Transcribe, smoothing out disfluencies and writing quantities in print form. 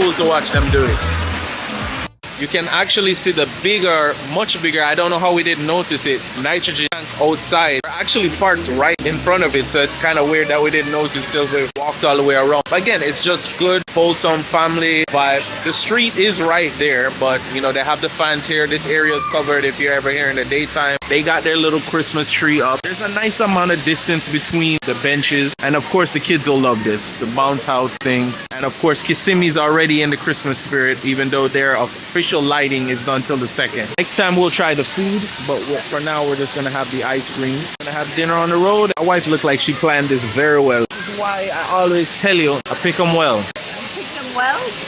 cool to watch them do it. You can actually see the bigger, much bigger, I don't know how we didn't notice it, nitrogen tank outside. We're actually parked right in front of it, so it's kind of weird that we didn't notice till we walked all the way around. But again, it's just good, wholesome family vibes. The street is right there, but you know, they have the fans here. This area is covered if you're ever here in the daytime. They got their little Christmas tree up. There's a nice amount of distance between the benches. And of course, the kids will love this, the bounce house thing. And of course, Kissimmee's already in the Christmas spirit, even though their official lighting is done till the 2nd. Next time we'll try the food, but for now we're just gonna have the ice cream. Gonna have dinner on the road. My wife looks like she planned this very well. This is why I always tell you, I pick them well. Pick them well?